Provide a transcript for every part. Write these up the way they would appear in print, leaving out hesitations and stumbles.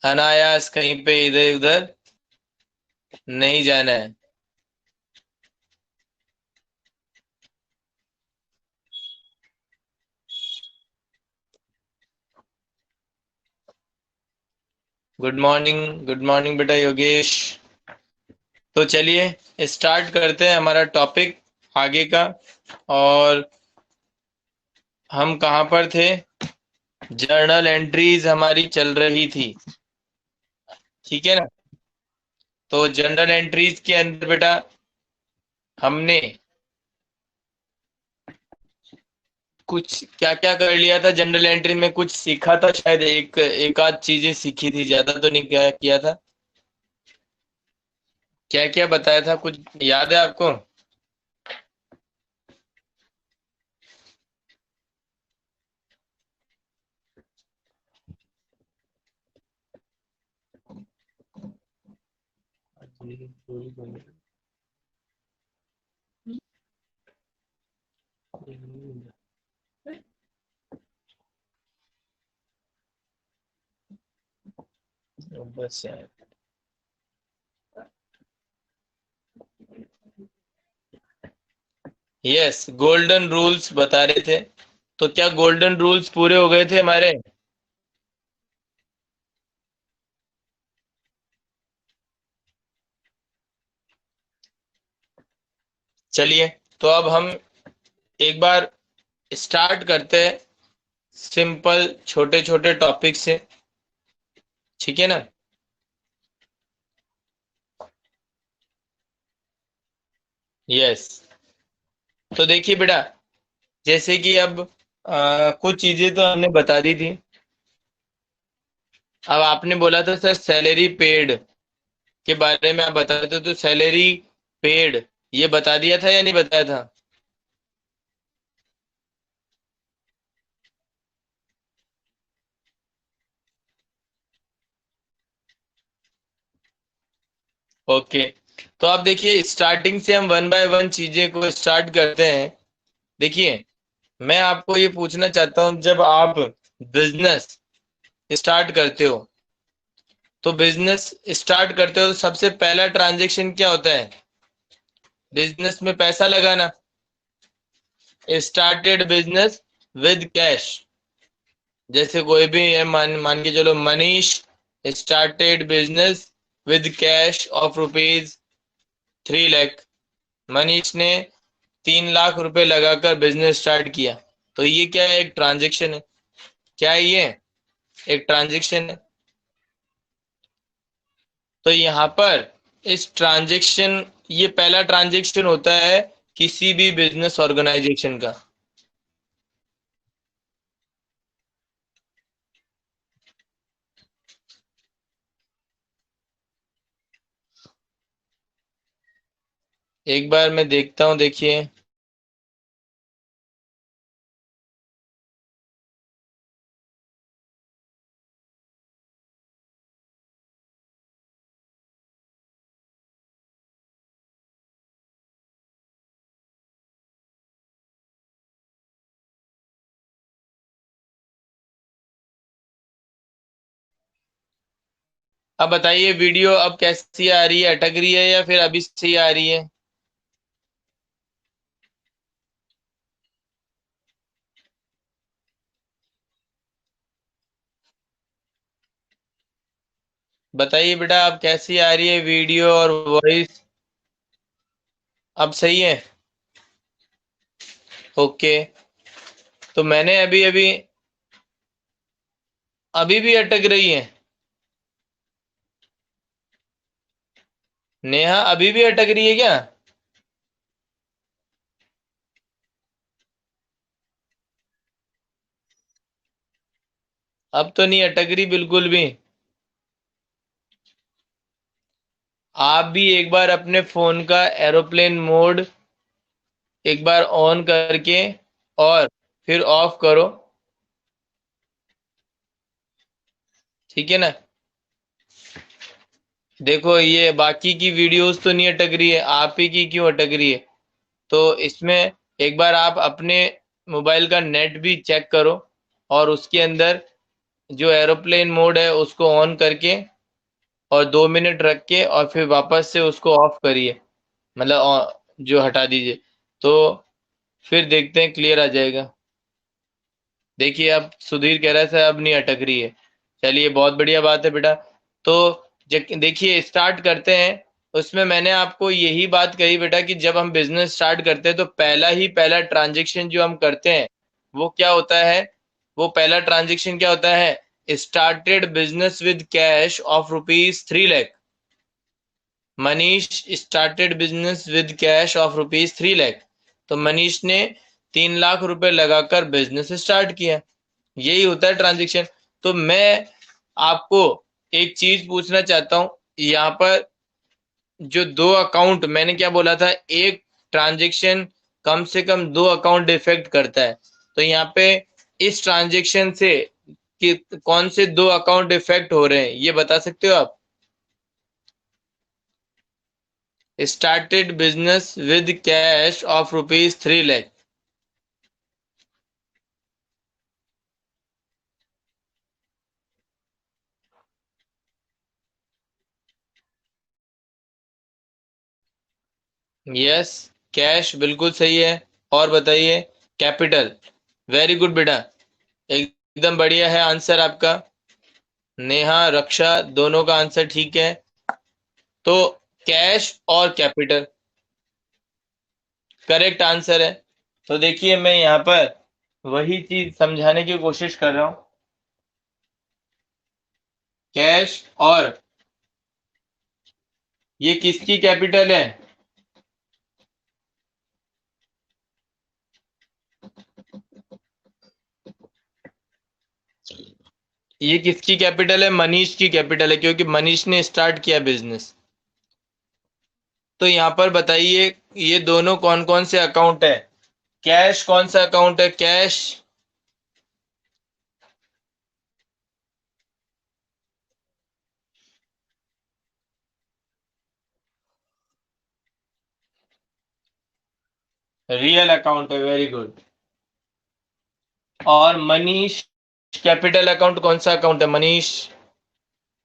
अनायास कहीं पे इधर उधर नहीं जाना है। गुड मॉर्निंग बेटा योगेश। तो चलिए स्टार्ट करते हैं हमारा टॉपिक आगे का। और हम कहाँ पर थे? जर्नल एंट्रीज हमारी चल रही थी, ठीक है ना। तो जर्नल एंट्रीज के अंदर बेटा हमने कुछ क्या क्या कर लिया था। जनरल एंट्री में कुछ सीखा था, शायद एक आध चीजें सीखी थी, ज्यादा तो नहीं क्या किया था। क्या क्या बताया था, कुछ याद है आपको? बस यार। यस, गोल्डन रूल्स बता रहे थे। तो क्या गोल्डन रूल्स पूरे हो गए थे हमारे? चलिए, तो अब हम एक बार स्टार्ट करते हैं सिंपल छोटे छोटे टॉपिक से, ठीक है ना। यस। तो देखिए बेटा, जैसे कि अब कुछ चीजें तो हमने बता दी थी। अब आपने बोला था सर सैलरी पेड के बारे में आप बता रहे थे, तो सैलरी पेड ये बता दिया था या नहीं बताया था? ओके। तो आप देखिए, स्टार्टिंग से हम वन बाय वन चीजें को स्टार्ट करते हैं। देखिए, मैं आपको ये पूछना चाहता हूँ, जब आप बिजनेस स्टार्ट करते हो, तो बिजनेस स्टार्ट करते हो तो सबसे पहला ट्रांजैक्शन क्या होता है? बिजनेस में पैसा लगाना। Started business with cash. जैसे कोई भी है, मान मान के चलो, Manish started business with cash of rupees 3 lakh. Manish ने 3 लाख रुपए लगाकर बिजनेस स्टार्ट किया। तो ये क्या है? एक ट्रांजैक्शन है। क्या है ये? एक ट्रांजैक्शन है। तो यहाँ पर इस ट्रांजैक्शन, ये पहला ट्रांजैक्शन होता है किसी भी बिजनेस ऑर्गेनाइजेशन का। एक बार मैं देखता हूँ, देखिए। अब बताइए, वीडियो अब कैसी आ रही है? अटक रही है या फिर अभी सही आ रही है? बताइए बेटा, अब कैसी आ रही है वीडियो और वॉइस? अब सही है? ओके। तो मैंने अभी अभी, अभी भी अटक रही है? नेहा अभी भी अटक रही है क्या? अब तो नहीं अटक रही बिल्कुल भी। आप भी एक बार अपने फोन का एरोप्लेन मोड एक बार ऑन करके और फिर ऑफ करो, ठीक है ना। देखो, ये बाकी की वीडियोस तो नहीं अटक रही है, आप ही की क्यों अटक रही है? तो इसमें एक बार आप अपने मोबाइल का नेट भी चेक करो और उसके अंदर जो एरोप्लेन मोड है उसको ऑन करके और 2 मिनट रख के और फिर वापस से उसको ऑफ करिए, मतलब जो हटा दीजिए, तो फिर देखते हैं क्लियर आ जाएगा। देखिए अब सुधीर कह रहा है सर अब नहीं अटक रही है। चलिए बहुत बढ़िया बात है बेटा। तो देखिए स्टार्ट करते हैं। उसमें मैंने आपको यही बात कही बेटा कि जब हम बिजनेस स्टार्ट करते हैं तो पहला ट्रांजेक्शन जो हम करते हैं वो क्या होता है, वो पहला ट्रांजेक्शन क्या होता है, started business with cash of ₹3 lakh. Manish started business with cash of ₹3 lakh. तो मनीष ने 3 लाख रुपए लगाकर बिजनेस स्टार्ट किया। यही होता है ट्रांजेक्शन। तो मैं आपको एक चीज पूछना चाहता हूं, यहाँ पर जो दो अकाउंट मैंने क्या बोला था, एक ट्रांजेक्शन कम से कम दो अकाउंट इफेक्ट करता है। तो यहाँ पे इस ट्रांजेक्शन से कि कौन से दो अकाउंट इफेक्ट हो रहे हैं ये बता सकते हो आप? Started business with cash of ₹3 lakh. Yes, cash बिल्कुल सही है। और बताइए? कैपिटल। वेरी गुड बेटा, एकदम बढ़िया है आंसर आपका। नेहा, रक्षा, दोनों का आंसर ठीक है। तो कैश और कैपिटल करेक्ट आंसर है। तो देखिए मैं यहाँ पर वही चीज समझाने की कोशिश कर रहा हूं। कैश और ये किसकी कैपिटल है? ये किसकी कैपिटल है? मनीष की कैपिटल है, क्योंकि मनीष ने स्टार्ट किया बिजनेस। तो यहाँ पर बताइए ये दोनों कौन कौन से अकाउंट है? कैश कौन सा अकाउंट है? कैश रियल अकाउंट है। Very good. और मनीष कैपिटल अकाउंट कौन सा अकाउंट है? मनीष,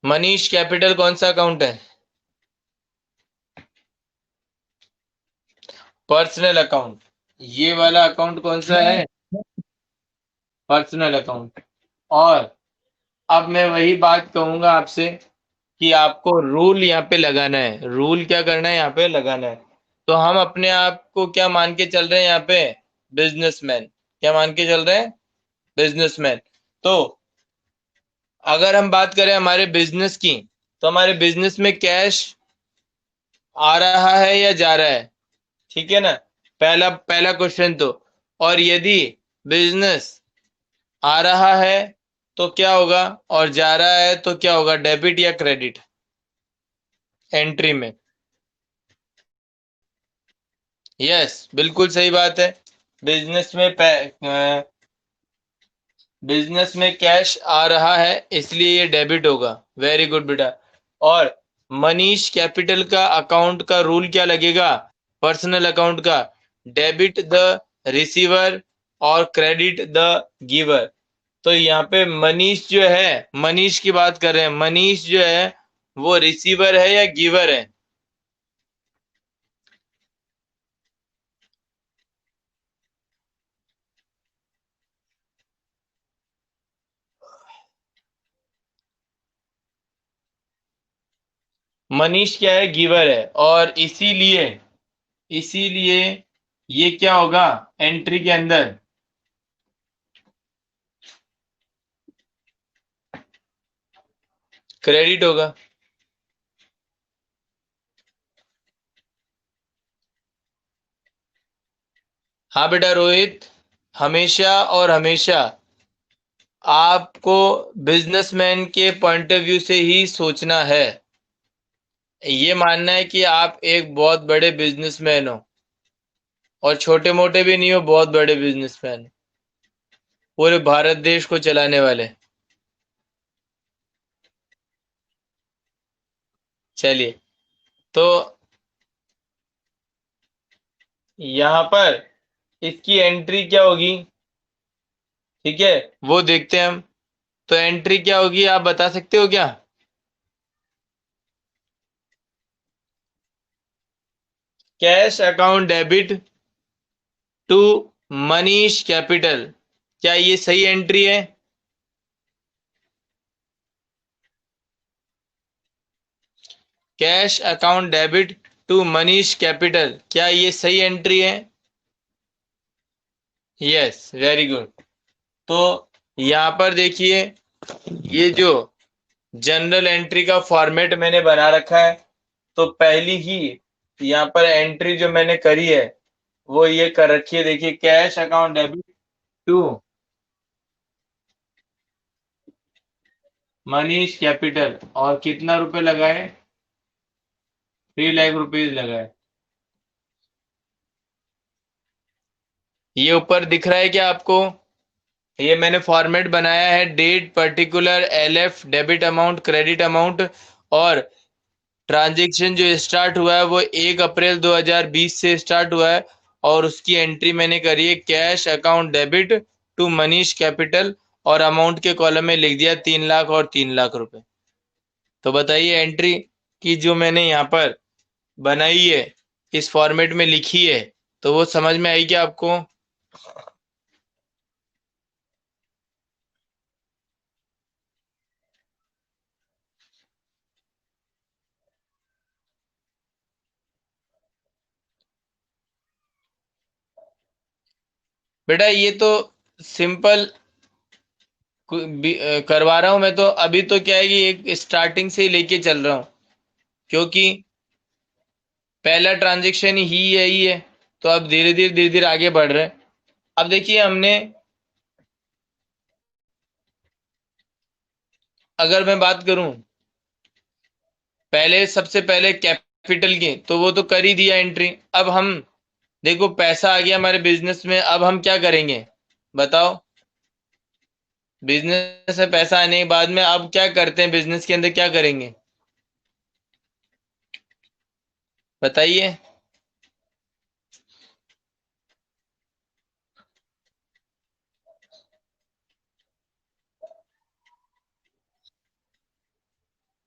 मनीष कैपिटल कौन सा अकाउंट है? Personal account. ये वाला अकाउंट कौन सा है? Personal account. और अब मैं वही बात कहूंगा आपसे कि आपको रूल यहाँ पे लगाना है। रूल क्या करना है? यहाँ पे लगाना है। तो हम अपने आप को क्या मान के चल रहे हैं यहाँ पे? बिजनेसमैन। क्या मान के चल रहे हैं? बिजनेसमैन। तो अगर हम बात करें हमारे बिजनेस की, तो हमारे बिजनेस में कैश आ रहा है या जा रहा है? ठीक है ना, पहला पहला क्वेश्चन तो। और यदि बिजनेस आ रहा है तो क्या होगा, और जा रहा है तो क्या होगा, डेबिट या क्रेडिट एंट्री में? यस, बिल्कुल सही बात है। बिजनेस में बिजनेस में कैश आ रहा है इसलिए ये डेबिट होगा। वेरी गुड बेटा। और मनीष कैपिटल का अकाउंट का रूल क्या लगेगा? पर्सनल अकाउंट का, डेबिट द रिसीवर और क्रेडिट द गिवर। तो यहाँ पे मनीष जो है, मनीष की बात कर रहे हैं, मनीष जो है वो रिसीवर है या गिवर है? मनीष क्या है? गिवर है। और इसीलिए इसीलिए ये क्या होगा एंट्री के अंदर? क्रेडिट होगा। हाँ बेटा रोहित, हमेशा और हमेशा आपको बिजनेसमैन के पॉइंट ऑफ व्यू से ही सोचना है। ये मानना है कि आप एक बहुत बड़े बिजनेसमैन हो, और छोटे मोटे भी नहीं हो, बहुत बड़े बिजनेसमैन, पूरे भारत देश को चलाने वाले। चलिए, तो यहाँ पर इसकी एंट्री क्या होगी? ठीक है, वो देखते हैं हम। तो एंट्री क्या होगी, आप बता सकते हो क्या? Cash account debit to Manish capital, क्या ये सही एंट्री है? Cash account debit to Manish capital, क्या ये सही एंट्री है? Yes, very good. तो यहाँ पर देखिए, ये जो जनरल एंट्री का फॉर्मेट मैंने बना रखा है, तो पहली ही यहाँ पर एंट्री जो मैंने करी है वो ये कर रखी है, देखिए, cash account debit to Manish capital, और कितना रुपए लगाए? 3 लाख रुपीज लगाए। ये ऊपर दिख रहा है क्या आपको? ये मैंने फॉर्मेट बनाया है, date, particular, LF, debit amount, credit amount, और ट्रांजैक्शन जो स्टार्ट हुआ है वो 1 अप्रैल 2020 से स्टार्ट हुआ है, और उसकी एंट्री मैंने करी है cash account debit to Manish capital, और अमाउंट के कॉलम में लिख दिया 3 लाख और 3 लाख रुपए। तो बताइए, एंट्री की जो मैंने यहाँ पर बनाई है, इस फॉर्मेट में लिखी है, तो वो समझ में आई क्या आपको? बेटा ये तो सिंपल करवा रहा हूं मैं, तो अभी तो क्या है कि एक स्टार्टिंग से ही लेके चल रहा हूं, क्योंकि पहला ट्रांजेक्शन ही यही है, तो अब धीरे धीरे आगे बढ़ रहे हैं। अब देखिए, हमने, अगर मैं बात करूं पहले, सबसे पहले कैपिटल की, तो वो तो कर ही दिया एंट्री। अब हम देखो, पैसा आ गया हमारे बिजनेस में, अब हम क्या करेंगे बताओ? बिजनेस में पैसा आने के बाद में अब क्या करते हैं, बिजनेस के अंदर क्या करेंगे बताइए?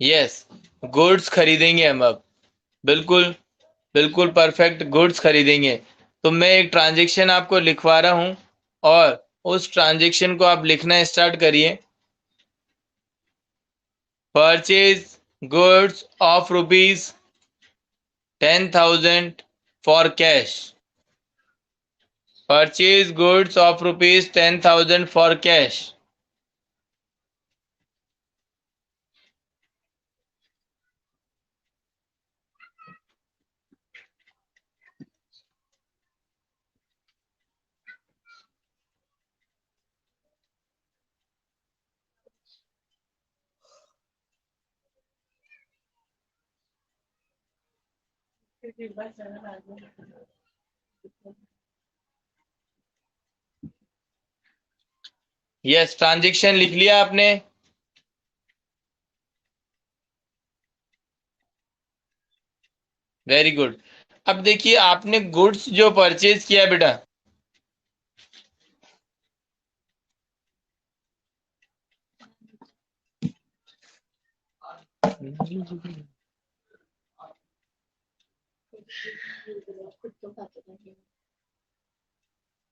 यस, गुड्स खरीदेंगे हम अब। बिल्कुल, बिल्कुल परफेक्ट, गुड्स खरीदेंगे। तो मैं एक ट्रांजेक्शन आपको लिखवा रहा हूं, और उस ट्रांजेक्शन को आप लिखना स्टार्ट करिए। Purchase goods of ₹10,000 for cash. Purchase goods of ₹10,000 for cash. Yes, transaction लिख लिया आपने? Very good. अब देखिए, आपने गुड्स जो परचेज किया है बेटा,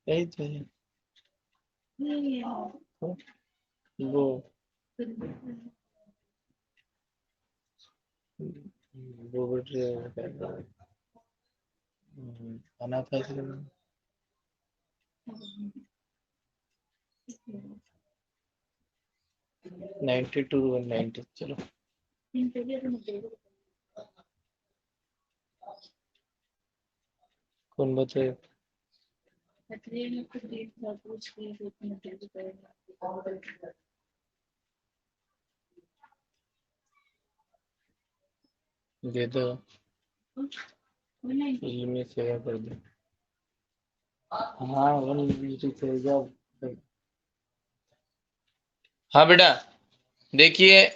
यही तो है वो, अनाथ आश्रम 92 190, चलो। कौन बताए? दे दो, में सेवा कर दो। हाँ, 190 चल जाओ। हाँ बेटा, देखिए,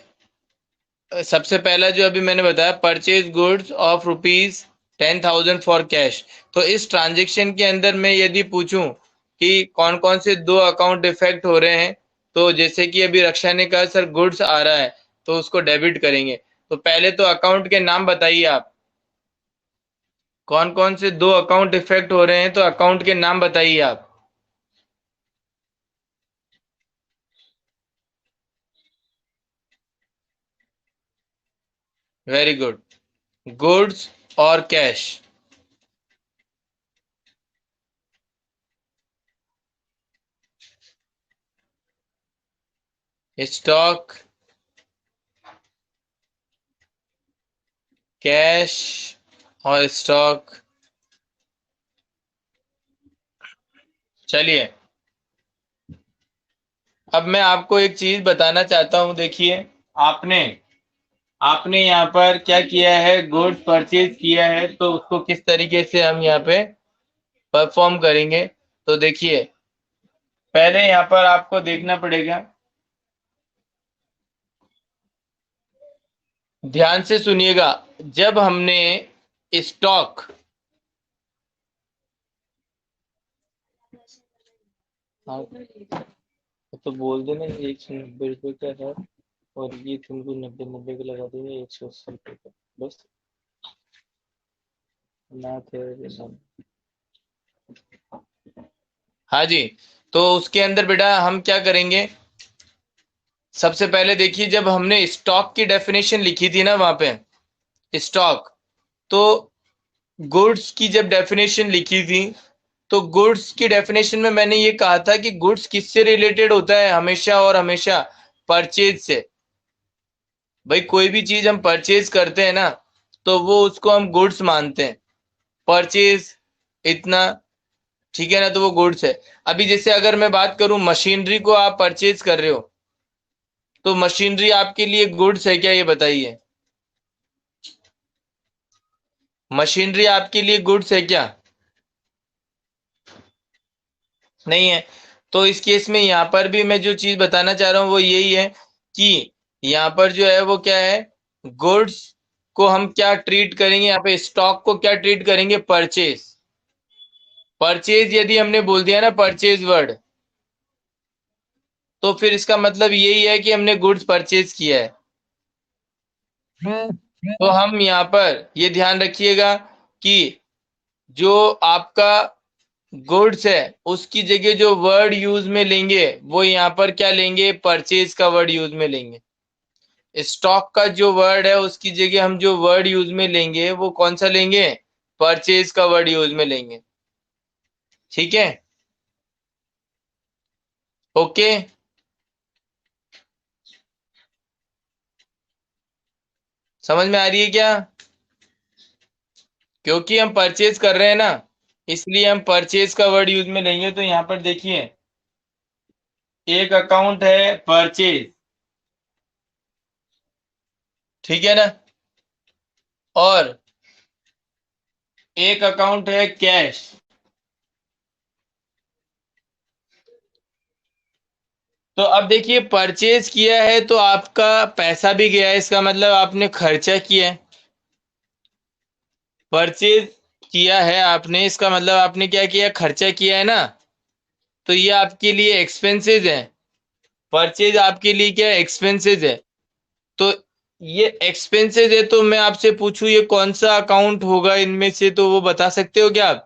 सबसे पहला जो अभी मैंने बताया, purchase goods of ₹10,000 for cash. तो इस ट्रांजेक्शन के अंदर मैं यदि पूछूं कि कौन कौन से 2 अकाउंट इफेक्ट हो रहे हैं, तो जैसे कि अभी रक्षा ने कहा सर गुड्स आ रहा है तो उसको डेबिट करेंगे। तो पहले तो अकाउंट के नाम बताइए आप, कौन कौन से दो अकाउंट इफेक्ट हो रहे हैं, तो अकाउंट के नाम बताइए आप। Very good. गुड्स और कैश। स्टॉक, कैश और स्टॉक। चलिए, अब मैं आपको एक चीज बताना चाहता हूं। देखिए, आपने आपने यहाँ पर क्या किया है, गुड्स परचेज किया है, तो उसको किस तरीके से हम यहाँ पे परफॉर्म करेंगे। तो देखिए, पहले यहाँ पर आपको देखना पड़ेगा, ध्यान से सुनिएगा। जब हमने स्टॉक, हाँ, तो बोल देना 190 रुपये का है और ये तुमको 90 90 का लगा देंगे 180 रुपये का, बस। ना थे, हाँ जी। तो उसके अंदर बेटा हम क्या करेंगे, सबसे पहले देखिए, जब हमने स्टॉक की डेफिनेशन लिखी थी ना वहां पे, स्टॉक, तो गुड्स की जब डेफिनेशन लिखी थी, तो गुड्स की डेफिनेशन में मैंने ये कहा था कि गुड्स किससे रिलेटेड होता है, हमेशा और हमेशा परचेज से। भाई कोई भी चीज हम परचेज करते हैं ना, तो वो उसको हम गुड्स मानते हैं। परचेज इतना, ठीक है ना, तो वो गुड्स है। अभी जैसे अगर मैं बात करूं, मशीनरी को आप परचेज कर रहे हो, तो मशीनरी आपके लिए गुड्स है क्या, ये बताइए। मशीनरी आपके लिए गुड्स है क्या? नहीं है। तो इस केस में यहाँ पर भी मैं जो चीज बताना चाह रहा हूँ वो यही है कि यहाँ पर जो है वो क्या है, गुड्स को हम क्या ट्रीट करेंगे, यहाँ पे स्टॉक को क्या ट्रीट करेंगे, परचेज। परचेज यदि हमने बोल दिया ना परचेज वर्ड, तो फिर इसका मतलब यही है कि हमने गुड्स परचेज किया है। तो हम यहाँ पर ये ध्यान रखिएगा कि जो आपका गुड्स है उसकी जगह जो वर्ड यूज में लेंगे वो यहाँ पर क्या लेंगे, परचेज का वर्ड यूज में लेंगे। स्टॉक का जो वर्ड है उसकी जगह हम जो वर्ड यूज में लेंगे वो कौन सा लेंगे, परचेज का वर्ड यूज में लेंगे। ठीक है, ओके। समझ में आ रही है क्या? क्योंकि हम परचेज कर रहे हैं ना, इसलिए हम परचेज का वर्ड यूज में लेंगे। तो यहाँ पर देखिए, एक अकाउंट है परचेज, ठीक है ना, और एक अकाउंट है कैश। तो अब देखिए, परचेज किया है तो आपका पैसा भी गया है, इसका मतलब आपने खर्चा किया है। परचेज किया है आपने, इसका मतलब आपने क्या किया, खर्चा किया है ना। तो ये आपके लिए एक्सपेंसेस है। परचेज आपके लिए क्या है, एक्सपेंसेस है। तो ये एक्सपेंसेस है, तो मैं आपसे पूछूं ये कौन सा अकाउंट होगा इनमें से, तो वो बता सकते हो क्या आप?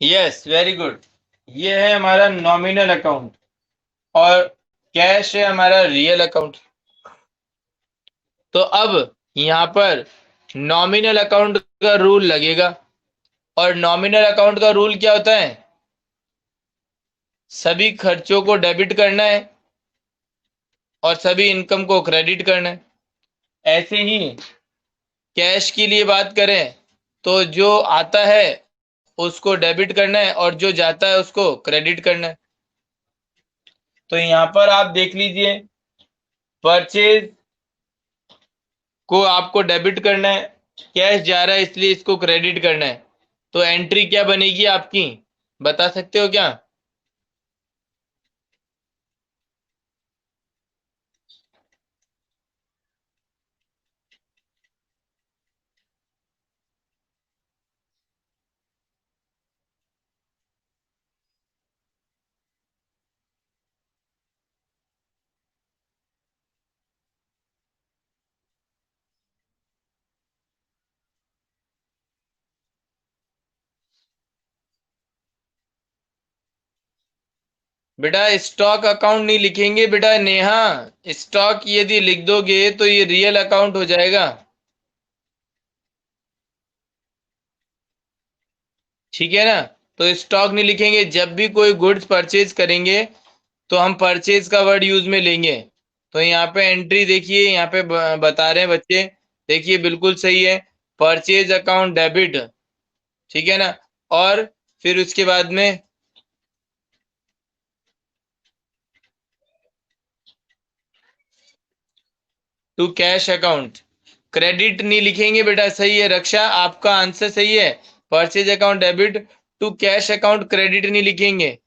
Yes, very good. ये है हमारा नॉमिनल अकाउंट और कैश है हमारा रियल अकाउंट। तो अब यहाँ पर नॉमिनल अकाउंट का रूल लगेगा। और नॉमिनल अकाउंट का रूल क्या होता है, सभी खर्चों को डेबिट करना है और सभी इनकम को क्रेडिट करना है। ऐसे ही कैश के लिए बात करें, तो जो आता है उसको डेबिट करना है और जो जाता है उसको क्रेडिट करना है। तो यहाँ पर आप देख लीजिए, परचेज को आपको डेबिट करना है, कैश जा रहा है इसलिए इसको क्रेडिट करना है। तो एंट्री क्या बनेगी आपकी, बता सकते हो क्या? बेटा स्टॉक अकाउंट नहीं लिखेंगे बेटा नेहा, स्टॉक यदि लिख दोगे तो ये रियल अकाउंट हो जाएगा। ठीक है ना। तो स्टॉक नहीं लिखेंगे, जब भी कोई गुड्स परचेज करेंगे तो हम परचेज का वर्ड यूज में लेंगे। तो यहाँ पे एंट्री देखिए, यहाँ पे बता रहे हैं बच्चे, देखिए बिल्कुल सही है, परचेज अकाउंट डेबिट। ठीक है ना। और फिर उसके बाद में टू कैश अकाउंट, क्रेडिट नहीं लिखेंगे बेटा, सही है रक्षा, आपका आंसर सही है। Purchase account debit, to cash account credit नहीं लिखेंगे।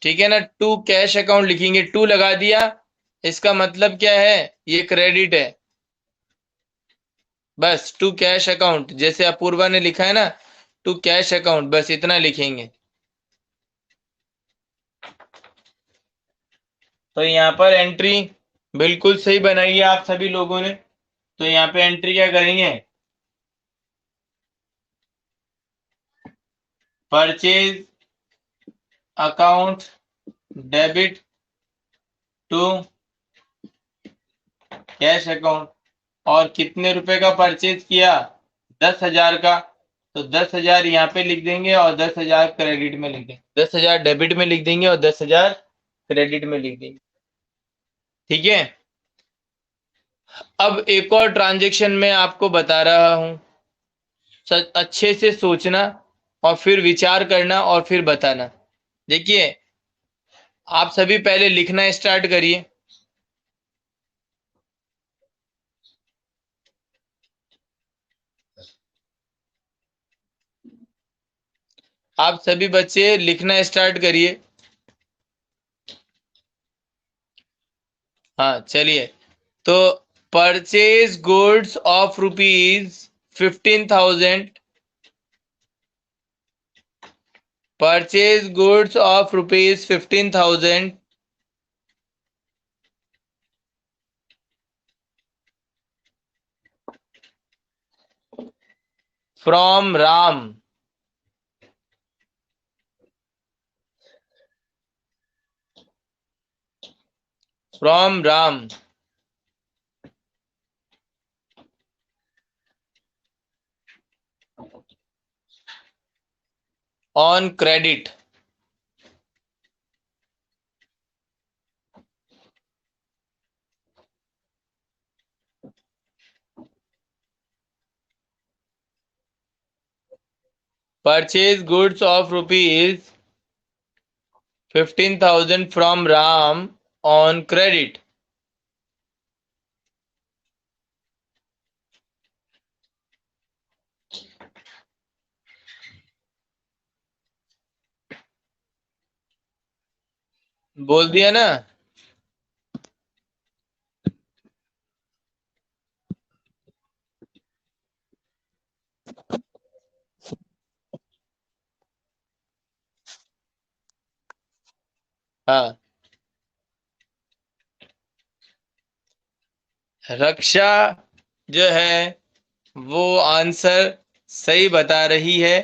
ठीक है ना, टू कैश अकाउंट लिखेंगे, टू लगा दिया, इसका मतलब क्या है, ये क्रेडिट है। बस टू कैश अकाउंट, जैसे अपूर्वा ने लिखा है ना, टू कैश अकाउंट, बस इतना लिखेंगे। तो यहाँ पर एंट्री बिल्कुल सही बनाई है आप सभी लोगों ने। तो यहाँ पे एंट्री क्या करेंगे, purchase account debit to cash account. और कितने रुपए का परचेज किया, 10,000 का। तो 10,000 यहाँ पे लिख देंगे और 10,000 क्रेडिट में लिख देंगे, 10,000 डेबिट में लिख देंगे और 10,000 क्रेडिट में लिख देंगे। ठीक है। अब एक और ट्रांजेक्शन मैं आपको बता रहा हूं, अच्छे से सोचना और फिर विचार करना और फिर बताना। देखिए आप सभी पहले लिखना स्टार्ट करिए। आप सभी बच्चे लिखना स्टार्ट करिए। हाँ चलिए। तो purchase goods of ₹15,000, purchase goods of ₹15,000 from Ram from Ram on credit. Purchase goods of ₹15,000 from Ram on credit. बोल दिया ना। हाँ रक्षा जो है वो आंसर सही बता रही है,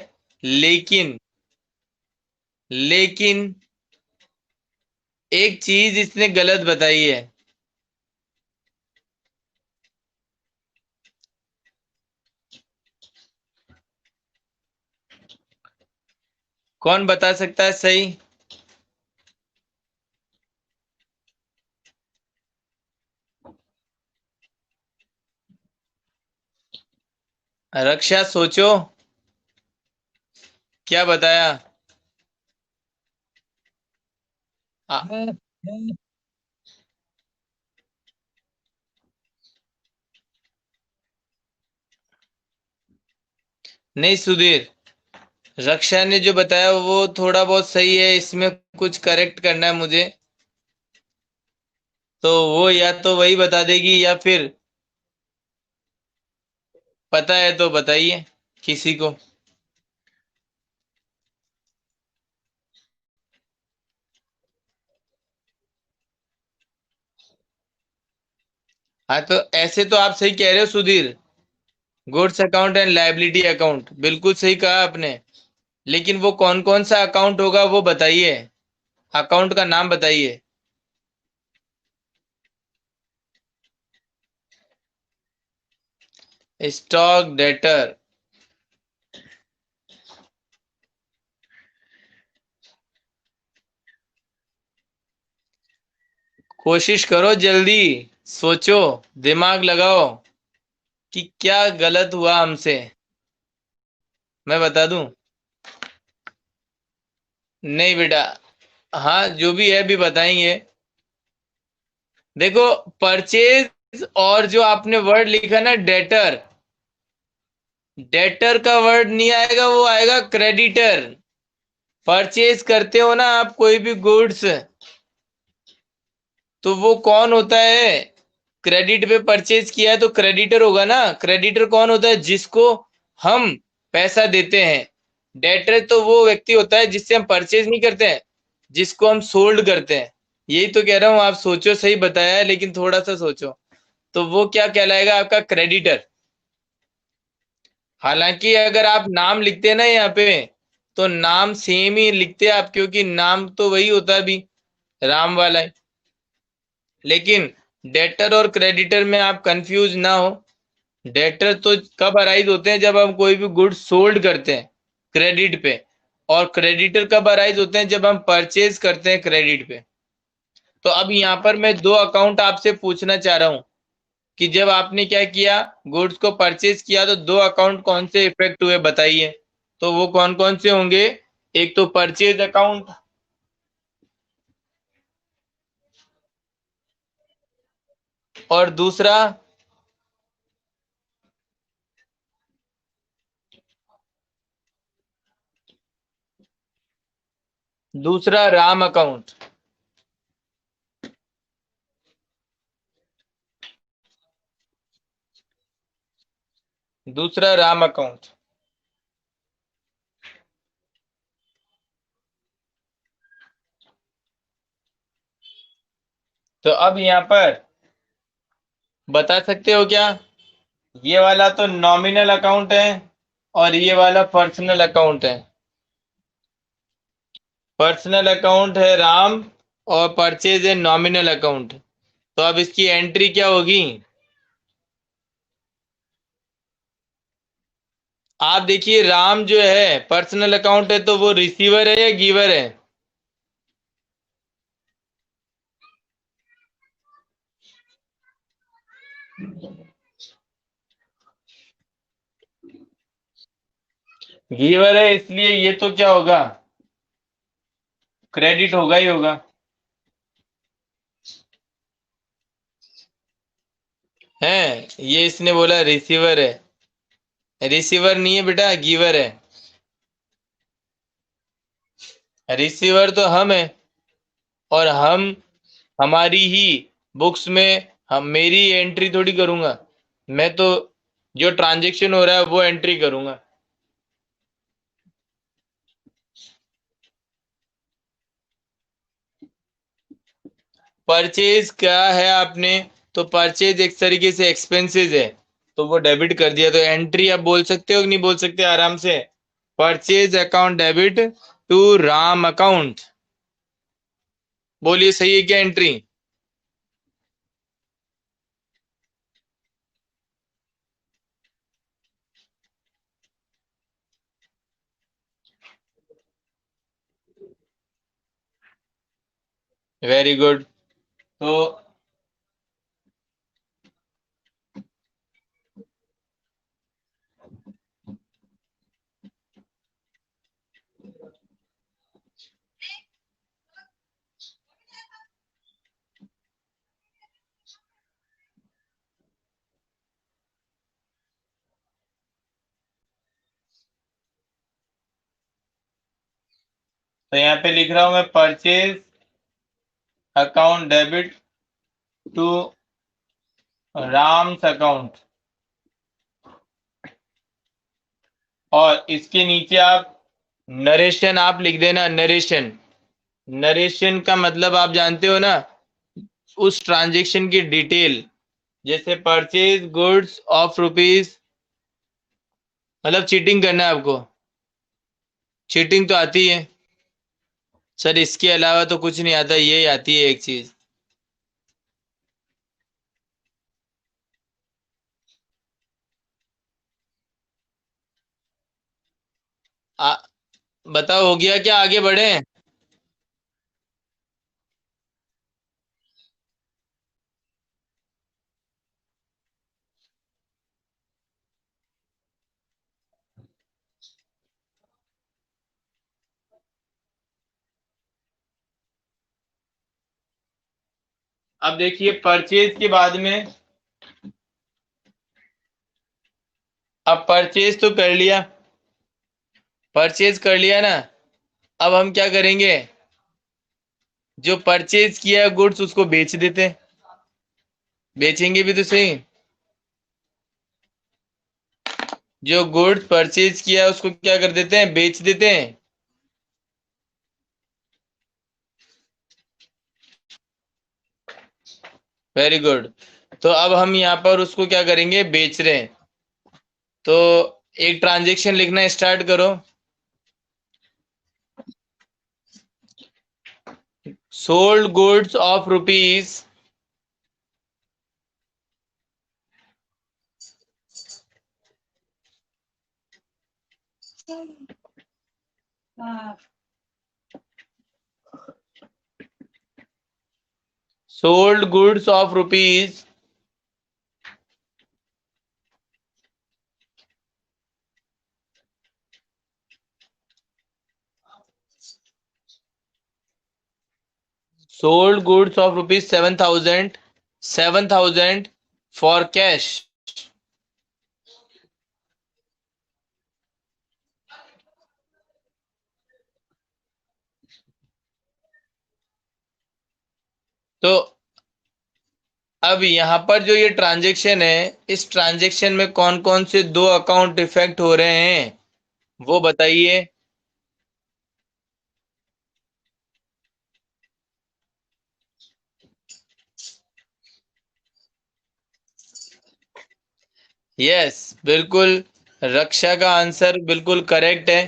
लेकिन लेकिन एक चीज इसने गलत बताई है। कौन बता सकता है सही। रक्षा सोचो, क्या बताया। आ, नहीं सुधीर, रक्षा ने जो बताया वो थोड़ा बहुत सही है, इसमें कुछ करेक्ट करना है मुझे। तो वो या तो वही बता देगी या फिर पता है तो बताइए किसी को। हाँ तो ऐसे तो आप सही कह रहे हो Sudhir, goods account and liability account, बिल्कुल सही कहा आपने, लेकिन वो कौन कौन सा अकाउंट होगा वो बताइए। अकाउंट का नाम बताइए। Stock debtor. कोशिश करो, जल्दी सोचो, दिमाग लगाओ कि क्या गलत हुआ हमसे। मैं बता दूं? नहीं बेटा। हाँ, जो भी है अभी बताएंगे। देखो, परचेज और जो आपने वर्ड लिखा ना डेटर, डेटर का वर्ड नहीं आएगा, वो आएगा क्रेडिटर। परचेज करते हो ना आप कोई भी गुड्स, तो वो कौन होता है? क्रेडिट पे परचेज किया है तो क्रेडिटर होगा ना। क्रेडिटर कौन होता है? जिसको हम पैसा देते हैं। डेटर तो वो व्यक्ति होता है जिससे हम परचेज नहीं करते हैं, जिसको हम सोल्ड करते हैं। यही तो कह रहा हूं, आप सोचो, सही बताया है लेकिन थोड़ा सा सोचो। तो वो क्या कहलाएगा? आपका क्रेडिटर। हालांकि अगर आप नाम लिखते हैं ना यहाँ पे, तो नाम सेम ही लिखते हैं आप, क्योंकि नाम तो वही होता है अभी, राम वाला है। लेकिन डेटर और क्रेडिटर में आप कंफ्यूज ना हो। डेटर तो कब अराइज होते हैं? जब हम कोई भी गुड्स सोल्ड करते हैं क्रेडिट पे। और क्रेडिटर कब अराइज होते हैं? जब हम परचेज करते हैं क्रेडिट पे। तो अब यहाँ पर मैं दो अकाउंट आपसे पूछना चाह रहा हूँ कि जब आपने क्या किया, गुड्स को परचेज किया, तो दो अकाउंट कौन से इफेक्ट हुए बताइए। तो वो कौन कौन से होंगे? एक तो परचेज अकाउंट, और दूसरा, दूसरा राम अकाउंट। दूसरा राम अकाउंट। तो अब यहाँ पर बता सकते हो क्या? ये वाला तो नॉमिनल अकाउंट है और ये वाला पर्सनल अकाउंट है। पर्सनल अकाउंट है राम, और परचेज है नॉमिनल अकाउंट। तो अब इसकी एंट्री क्या होगी? आप देखिए, राम जो है पर्सनल अकाउंट है, तो वो रिसीवर है या गिवर है? गिवर है, इसलिए ये तो क्या होगा? क्रेडिट होगा ही होगा। है, ये इसने बोला रिसीवर है। रिसीवर नहीं है बेटा, गिवर है। रिसीवर तो हम है, और हम, हमारी ही बुक्स में हम, मेरी एंट्री थोड़ी करूंगा। मैं तो जो ट्रांजेक्शन हो रहा है वो एंट्री करूंगा। परचेज क्या है आपने? तो परचेज एक तरीके से एक्सपेंसेस है, तो वो डेबिट कर दिया, तो एंट्री आप बोल सकते हो कि नहीं बोल सकते आराम से? Purchase account debit to Ram account. बोलिए, सही है क्या एंट्री? Very good. तो यहाँ पे लिख रहा हूं मैं, purchase account debit to Ram's account. और इसके नीचे आप नरेशन आप लिख देना, नरेशन। नरेशन का मतलब आप जानते हो ना, उस ट्रांजेक्शन की डिटेल। जैसे परचेज गुड्स ऑफ रुपीज, मतलब चीटिंग करना है आपको। चीटिंग तो आती है। सर इसके अलावा तो कुछ नहीं आता, यही आती है एक चीज। आ, बताओ हो गया क्या, आगे बढ़े? अब देखिए परचेज के बाद में, अब परचेज तो कर लिया, परचेज कर लिया ना। अब हम क्या करेंगे, जो परचेज किया गुड्स उसको बेच देते हैं। बेचेंगे भी तो सही। जो गुड्स परचेज किया उसको क्या कर देते हैं, बेच देते हैं। Very good. तो अब हम यहाँ पर उसको क्या करेंगे, बेच रहे हैं। तो एक ट्रांजेक्शन लिखना स्टार्ट करो। Sold goods of rupees, sold goods of rupees sold goods of rupees 7,000, 7,000 for cash. तो अब यहाँ पर जो ये ट्रांजेक्शन है, इस ट्रांजेक्शन में कौन कौन से दो अकाउंट इफेक्ट हो रहे हैं, वो बताइए। यस, बिल्कुल। रक्षा का आंसर बिल्कुल करेक्ट है।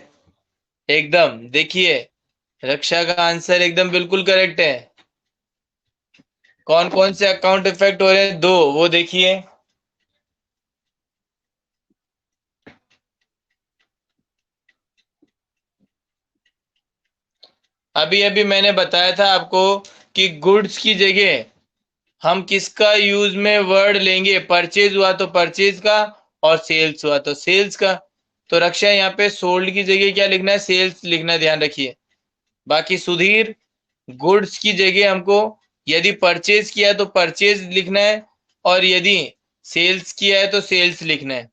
एकदम देखिए, रक्षा का आंसर एकदम बिल्कुल करेक्ट है। कौन कौन से अकाउंट इफेक्ट हो रहे हैं, दो, वो देखिए। अभी अभी मैंने बताया था आपको कि गुड्स की जगह हम किसका यूज में वर्ड लेंगे, परचेज हुआ तो परचेज का, और सेल्स हुआ तो सेल्स का। तो रक्षा यहाँ पे सोल्ड की जगह क्या लिखना है, सेल्स लिखना, ध्यान रखिए। बाकी सुधीर, गुड्स की जगह हमको यदि परचेज किया तो परचेज लिखना है, और यदि सेल्स किया है तो सेल्स लिखना है।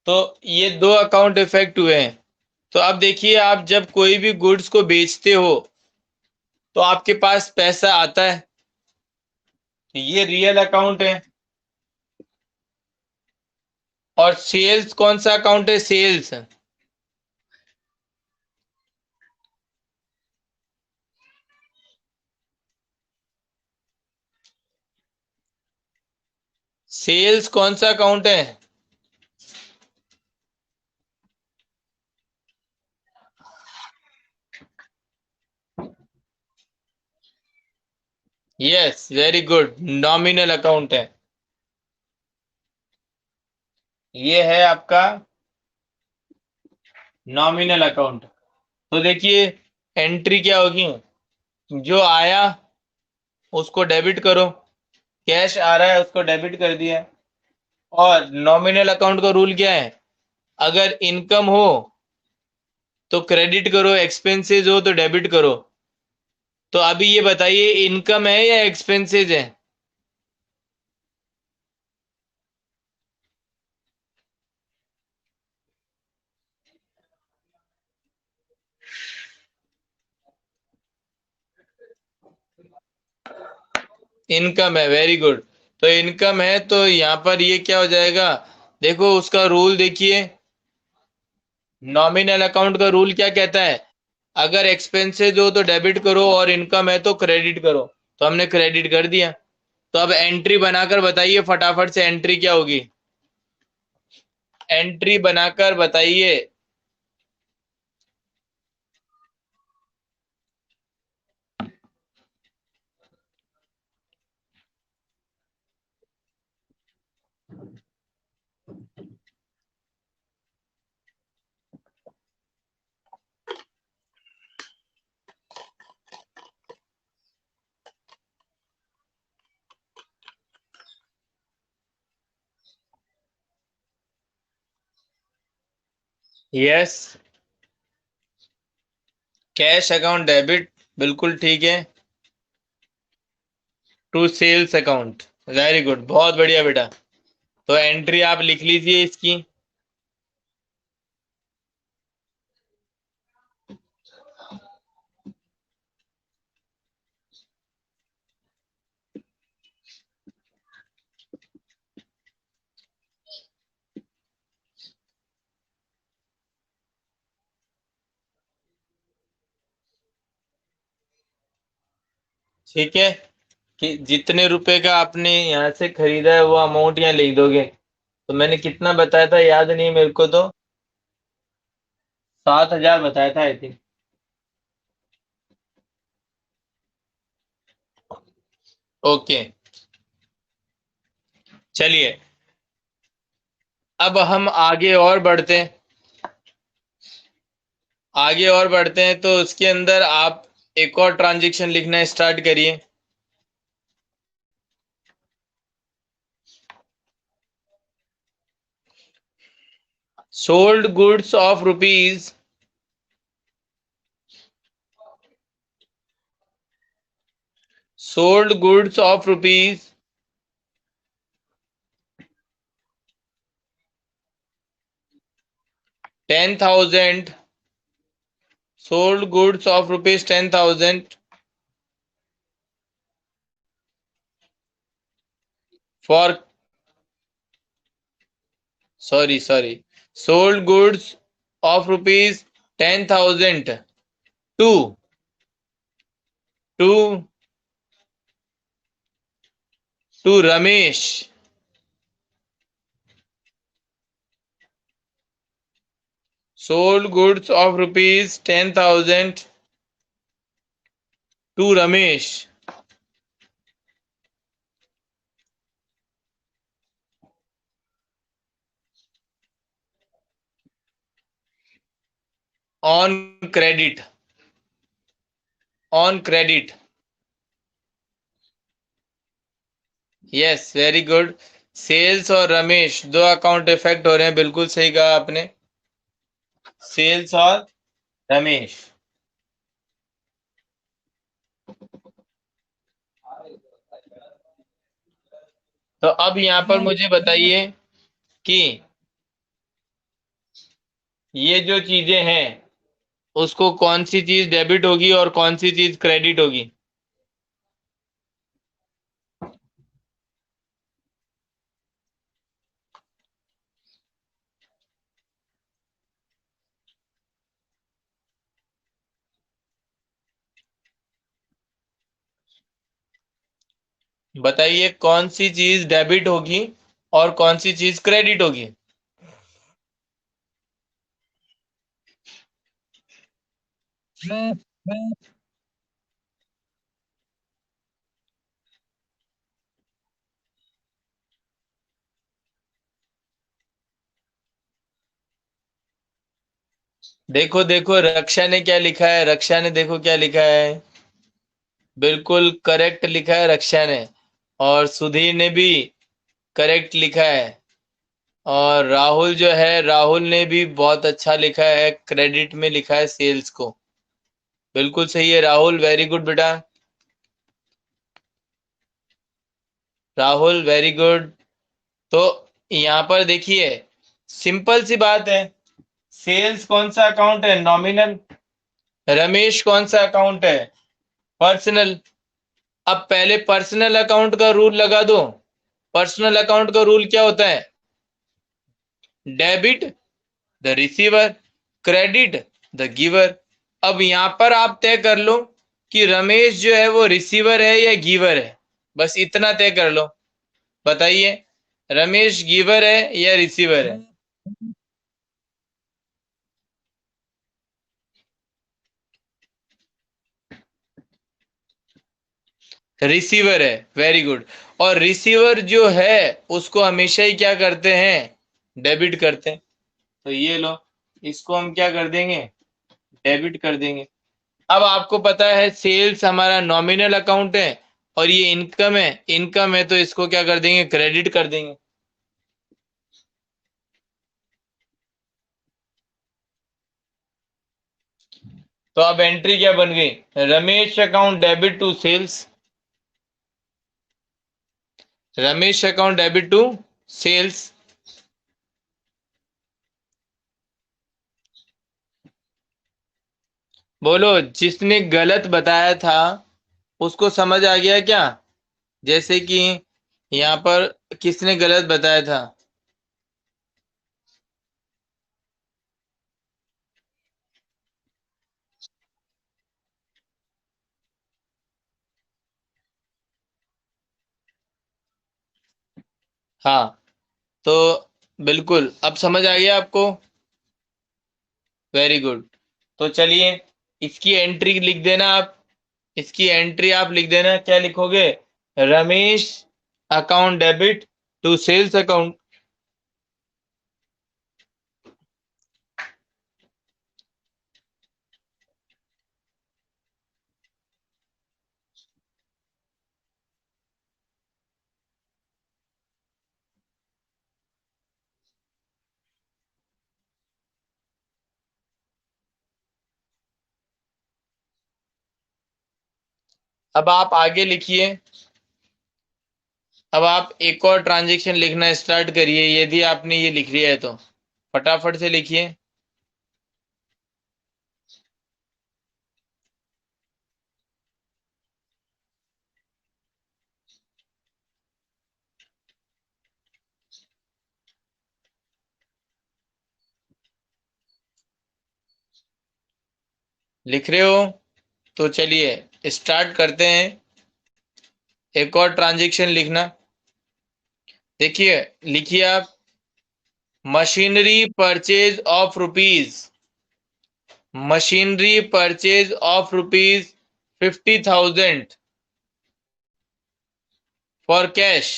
तो ये दो अकाउंट इफेक्ट हुए हैं। तो अब देखिए, आप जब कोई भी गुड्स को बेचते हो तो आपके पास पैसा आता है, तो ये रियल अकाउंट है। और सेल्स कौन सा अकाउंट है, सेल्स। सेल्स कौन सा अकाउंट है? Yes, very good, nominal account है। ये है आपका नॉमिनल अकाउंट। तो देखिए एंट्री क्या होगी, जो आया उसको डेबिट करो, कैश आ रहा है उसको डेबिट कर दिया। और नॉमिनल अकाउंट का रूल क्या है, अगर इनकम हो तो क्रेडिट करो, एक्सपेंसेस हो तो डेबिट करो। तो अभी ये बताइए, इनकम है या एक्सपेंसेस है? इनकम है, वेरी गुड। तो इनकम है तो यहाँ पर ये क्या हो जाएगा, देखो उसका रूल देखिए। नॉमिनल अकाउंट का रूल क्या कहता है, अगर एक्सपेंसेस हो तो डेबिट करो और इनकम है तो क्रेडिट करो। तो हमने क्रेडिट कर दिया। तो अब एंट्री बनाकर बताइए फटाफट से, एंट्री क्या होगी, एंट्री बनाकर बताइए। यस, कैश अकाउंट डेबिट, बिल्कुल ठीक है। To sales account, very good, बहुत बढ़िया बेटा। तो एंट्री आप लिख लीजिए इसकी। ठीक है, कि जितने रुपए का आपने यहाँ से खरीदा है वो अमाउंट यहाँ लिख दोगे। तो मैंने कितना बताया था याद नहीं मेरे को, तो 7,000 बताया था आई थिंक। ओके, चलिए अब हम आगे और बढ़ते हैं। आगे और बढ़ते हैं तो उसके अंदर आप एक और ट्रांजेक्शन लिखना स्टार्ट करिए। Sold goods of rupees sold goods of rupees 10,000, sold goods of rupees 10,000 for, sorry, sold goods of rupees 10,000 to to to Ramesh. Sold goods of rupees 10,000 to Ramesh on credit. On credit. Yes, very good. Sales और रमेश दो account effect हो रहे हैं, बिल्कुल सही कहा आपने। Sales और रमेश। तो अब यहाँ पर मुझे बताइए कि ये जो चीजें हैं उसको कौन सी चीज डेबिट होगी और कौन सी चीज क्रेडिट होगी। बताइए कौन सी चीज डेबिट होगी और कौन सी चीज क्रेडिट होगी। देखो देखो रक्षा ने क्या लिखा है, रक्षा ने देखो क्या लिखा है। बिल्कुल करेक्ट लिखा है रक्षा ने। और सुधीर ने भी करेक्ट लिखा है। और राहुल जो है, राहुल ने भी बहुत अच्छा लिखा है, क्रेडिट में लिखा है सेल्स को। बिल्कुल सही है राहुल, वेरी गुड बेटा। Rahul very good. तो यहाँ पर देखिए, सिंपल सी बात है। सेल्स कौन सा अकाउंट है, नॉमिनल। रमेश कौन सा अकाउंट है, पर्सनल। अब पहले पर्सनल अकाउंट का रूल लगा दो। पर्सनल अकाउंट का रूल क्या होता है, debit the receiver, credit the giver. अब यहां पर आप तय कर लो कि रमेश जो है वो रिसीवर है या गिवर है, बस इतना तय कर लो। बताइए, रमेश गिवर है या रिसीवर है। रिसीवर है, वेरी गुड। और रिसीवर जो है उसको हमेशा ही क्या करते हैं, डेबिट करते हैं। तो ये लो, इसको हम क्या कर देंगे, डेबिट कर देंगे। अब आपको पता है सेल्स हमारा नॉमिनल अकाउंट है और ये इनकम है, इनकम है तो इसको क्या कर देंगे, क्रेडिट कर देंगे। तो अब एंट्री क्या बन गई? Ramesh account debit to sales. Ramesh account debit to sales. बोलो, जिसने गलत बताया था उसको समझ आ गया क्या? जैसे कि यहाँ पर किसने गलत बताया था? हाँ, तो बिल्कुल अब समझ आ गया आपको। Very good. तो चलिए, इसकी एंट्री लिख देना आप। इसकी एंट्री आप लिख देना, क्या लिखोगे? Ramesh account debit to sales account. अब आप आगे लिखिए। अब आप एक और ट्रांजेक्शन लिखना स्टार्ट करिए, यदि आपने ये लिख लिया है तो फटाफट से लिखिए। लिख रहे हो? तो चलिए स्टार्ट करते हैं। एक और ट्रांजेक्शन लिखना। देखिए, लिखिए आप। Machinery purchase of rupees. Machinery purchase of rupees 50,000 for cash.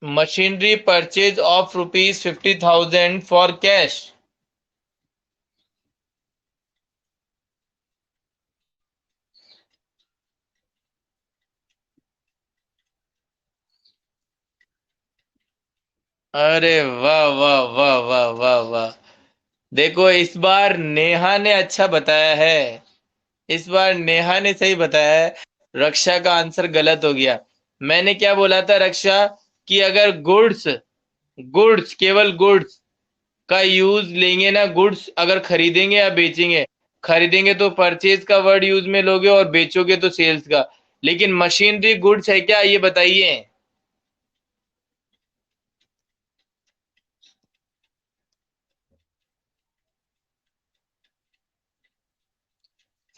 Machinery purchase of rupees 50,000 for cash. अरे वाह वाह वाह वाह वाह वाह! देखो, इस बार नेहा ने अच्छा बताया है। इस बार नेहा ने सही बताया है। रक्षा का आंसर गलत हो गया। मैंने क्या बोला था रक्षा? कि अगर गुड्स, गुड्स केवल गुड्स का यूज लेंगे ना, गुड्स अगर खरीदेंगे या बेचेंगे, खरीदेंगे तो परचेज का वर्ड यूज में लोगे और बेचोगे तो सेल्स का। लेकिन मशीनरी गुड्स है क्या, ये बताइए।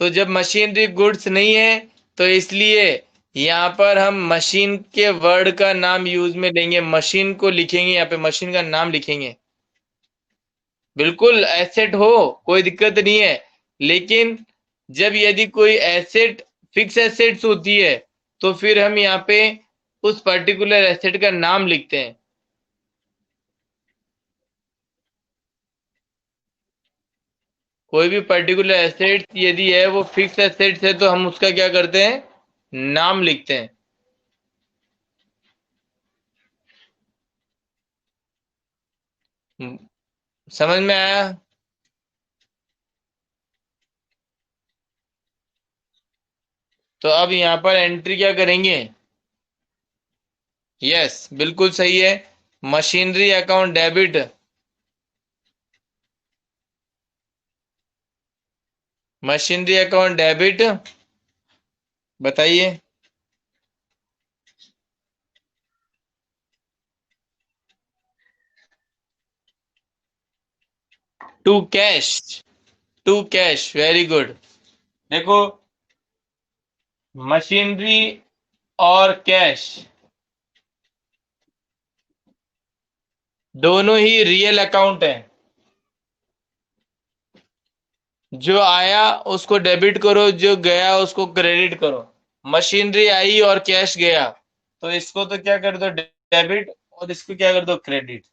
तो जब मशीनरी गुड्स नहीं है, तो इसलिए यहाँ पर हम मशीन के वर्ड का नाम यूज में लेंगे, मशीन को लिखेंगे, यहाँ पे मशीन का नाम लिखेंगे। बिल्कुल एसेट हो, कोई दिक्कत नहीं है। लेकिन जब यदि कोई एसेट फिक्स एसेट्स होती है, तो फिर हम यहाँ पे उस पर्टिकुलर एसेट का नाम लिखते हैं। कोई भी पर्टिकुलर एसेट यदि है वो फिक्स एसेट्स है, तो हम उसका क्या करते हैं? नाम लिखते हैं। समझ में आया? तो अब यहाँ पर एंट्री क्या करेंगे? यस, बिल्कुल सही है। Machinery account debit. Machinery account debit. बताइए। To cash. To cash, very good. देखो, मशीनरी और कैश दोनों ही रियल अकाउंट है। जो आया उसको डेबिट करो, जो गया उसको क्रेडिट करो। मशीनरी आई और कैश गया, तो इसको तो क्या कर दो? डेबिट। और इसको क्या कर दो? क्रेडिट।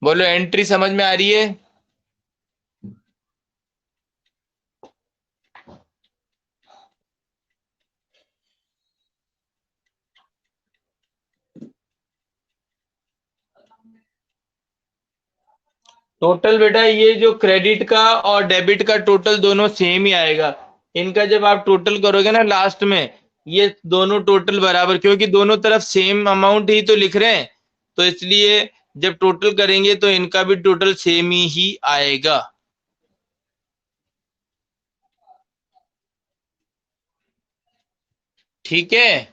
बोलो, एंट्री समझ में आ रही है? टोटल बेटा ये जो क्रेडिट का और डेबिट का टोटल दोनों सेम ही आएगा। इनका जब आप टोटल करोगे ना लास्ट में, ये दोनों टोटल बराबर, क्योंकि दोनों तरफ सेम अमाउंट ही तो लिख रहे हैं, तो इसलिए जब टोटल करेंगे तो इनका भी टोटल सेम ही आएगा। ठीक है।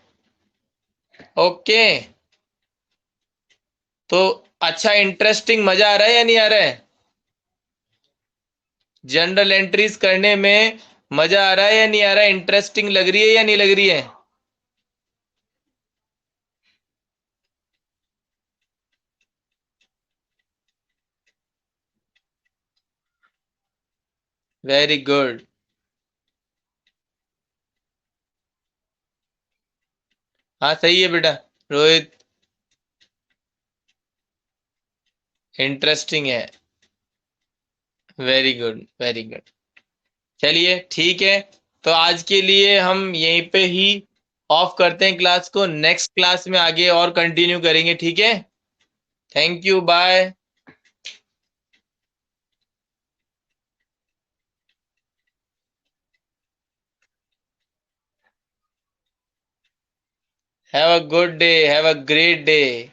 ओके। तो अच्छा, इंटरेस्टिंग, मजा आ रहा है या नहीं आ रहा है? जनरल एंट्रीज करने में मजा आ रहा है या नहीं आ रहा है? इंटरेस्टिंग लग रही है या नहीं लग रही है? Very good. हाँ सही है बेटा। रोहित, इंटरेस्टिंग है। Very good, very good. चलिए ठीक है। तो आज के लिए हम यहीं पे ही ऑफ करते हैं क्लास को। नेक्स्ट क्लास में आगे और कंटिन्यू करेंगे, ठीक है? Thank you, bye. Have a good day, have a great day.